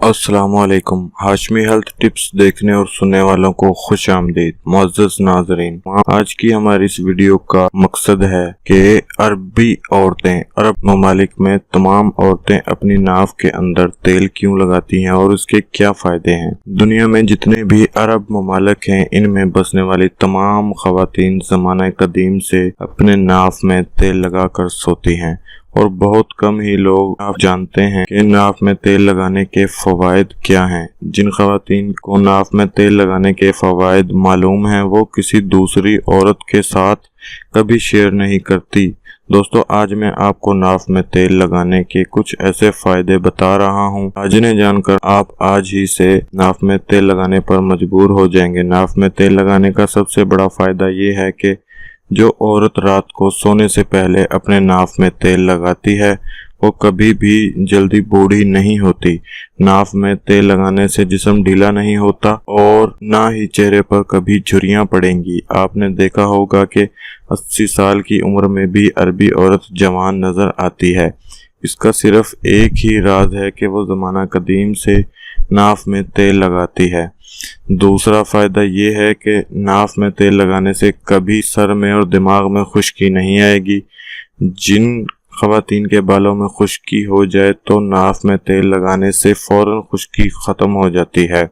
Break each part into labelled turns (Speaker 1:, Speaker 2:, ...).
Speaker 1: अस्सलाम वालेकुम। Hashmi health tips देखने और सुनने वालों को खुश आमदीद। मुअज़्ज़ज़ नाज़रीन, आज की हमारी इस वीडियो का मकसद है कि अरबी औरतें, अरब ममालिक में तमाम औरतें अपनी नाव के अंदर तेल क्यों लगाती हैं और उसके क्या फायदे हैं। दुनिया में जितने भी अरब ममालिक हैं, इनमें बसने वाली तमाम ख़वातीन ज़माना कदीम से अपने नाव में तेल लगा कर सोती हैं और बहुत कम ही लोग आप जानते हैं कि नाव में तेल लगाने के फवायद क्या हैं। जिन ख़वातीन को नाव में तेल लगाने के फवायद मालूम हैं, वो किसी दूसरी औरत के साथ कभी शेयर नहीं करती। दोस्तों, आज मैं आपको नाव में तेल लगाने के कुछ ऐसे फायदे बता रहा हूँ, जिन्हें जानकर आप आज ही से नाव में तेल लगाने पर मजबूर हो जाएंगे। नाव में तेल लगाने का सबसे बड़ा फायदा ये है कि जो औरत रात को सोने से पहले अपने नाव में तेल लगाती है, वो कभी भी जल्दी बूढ़ी नहीं होती। नाव में तेल लगाने से जिस्म ढीला नहीं होता और ना ही चेहरे पर कभी झुर्रियां पड़ेंगी। आपने देखा होगा कि 80 साल की उम्र में भी अरबी औरत जवान नजर आती है। इसका सिर्फ एक ही राज है कि वो ज़माना कदीम से नाव में तेल लगाती है। दूसरा फायदा ये है कि नाव में तेल लगाने से कभी सर में और दिमाग में खुश्की नहीं आएगी। जिन ख़वातीन के बालों में खुश्की हो जाए तो नाव में तेल लगाने से फौरन खुश्की ख़त्म हो जाती है।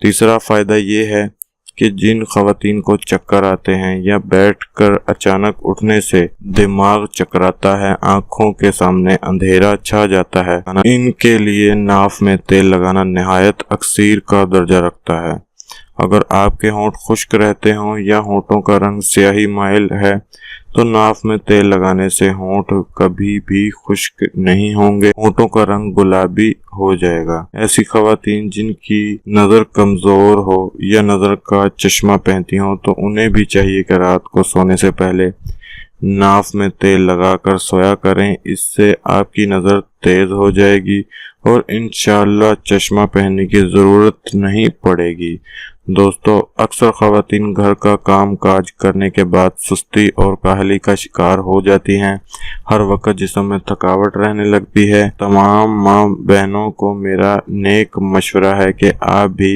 Speaker 1: तीसरा फायदा ये है कि जिन ख़वातीन को चक्कर आते हैं या बैठकर अचानक उठने से दिमाग चकराता है, आंखों के सामने अंधेरा छा जाता है, इनके लिए नाव में तेल लगाना निहायत अक्सीर का दर्जा रखता है। अगर आपके होंठ खुश्क रहते हों या होंठों का रंग स्याही माइल है तो नाव में तेल लगाने से होंठ कभी भी खुश्क नहीं होंगे, होंठों का रंग गुलाबी हो जाएगा। ऐसी ख़वातीन जिनकी नज़र कमज़ोर हो या नज़र का चश्मा पहनती हो तो उन्हें भी चाहिए कि रात को सोने से पहले नाव में तेल लगाकर सोया करें। इससे आपकी नज़र तेज़ हो जाएगी और इंशाअल्लाह चश्मा पहनने की ज़रूरत नहीं पड़ेगी। दोस्तों, अक्सर ख़वातीन घर का काम काज करने के बाद सुस्ती और काहली का शिकार हो जाती हैं। हर वक्त जिस्म में थकावट रहने लगती है। तमाम माँ बहनों को मेरा नेक मशवरा है कि आप भी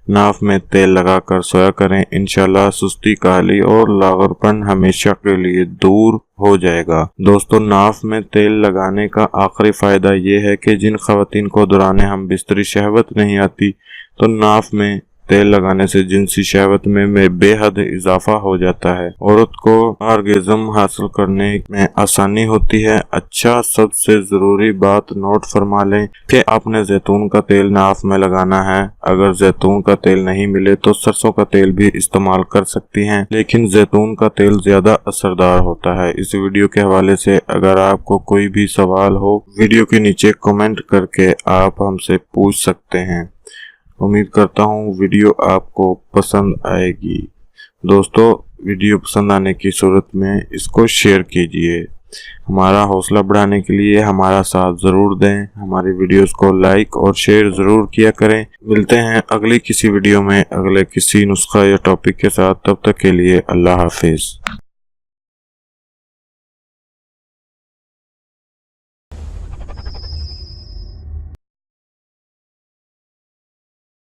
Speaker 1: नाव में तेल लगाकर सोया करें। इंशाल्लाह सुस्ती, काहली और लागरपन हमेशा के लिए दूर हो जाएगा। दोस्तों, नाव में तेल लगाने का आखिरी फायदा ये है कि जिन ख़वातीन को दौराने हम बिस्तरी शहवत नहीं आती, तो नाव में तेल लगाने से जिनसी शहवत में बेहद इजाफा हो जाता है। औरत को ऑर्गेज़म हासिल करने में आसानी होती है। अच्छा, सबसे ज़रूरी बात नोट फरमा लें कि आपने जैतून का तेल नाव में लगाना है। अगर जैतून का तेल नहीं मिले तो सरसों का तेल भी इस्तेमाल कर सकती हैं, लेकिन जैतून का तेल ज़्यादा असरदार होता है। इस वीडियो के हवाले से अगर आपको कोई भी सवाल हो, वीडियो के नीचे कमेंट करके आप हमसे पूछ सकते हैं। उम्मीद करता हूँ वीडियो आपको पसंद आएगी। दोस्तों, वीडियो पसंद आने की सूरत में इसको शेयर कीजिए। हमारा हौसला बढ़ाने के लिए हमारा साथ ज़रूर दें। हमारी वीडियोस को लाइक और शेयर ज़रूर किया करें। मिलते हैं अगली किसी वीडियो में अगले किसी नुस्खा या टॉपिक के साथ। तब तक के लिए अल्लाह हाफिज़।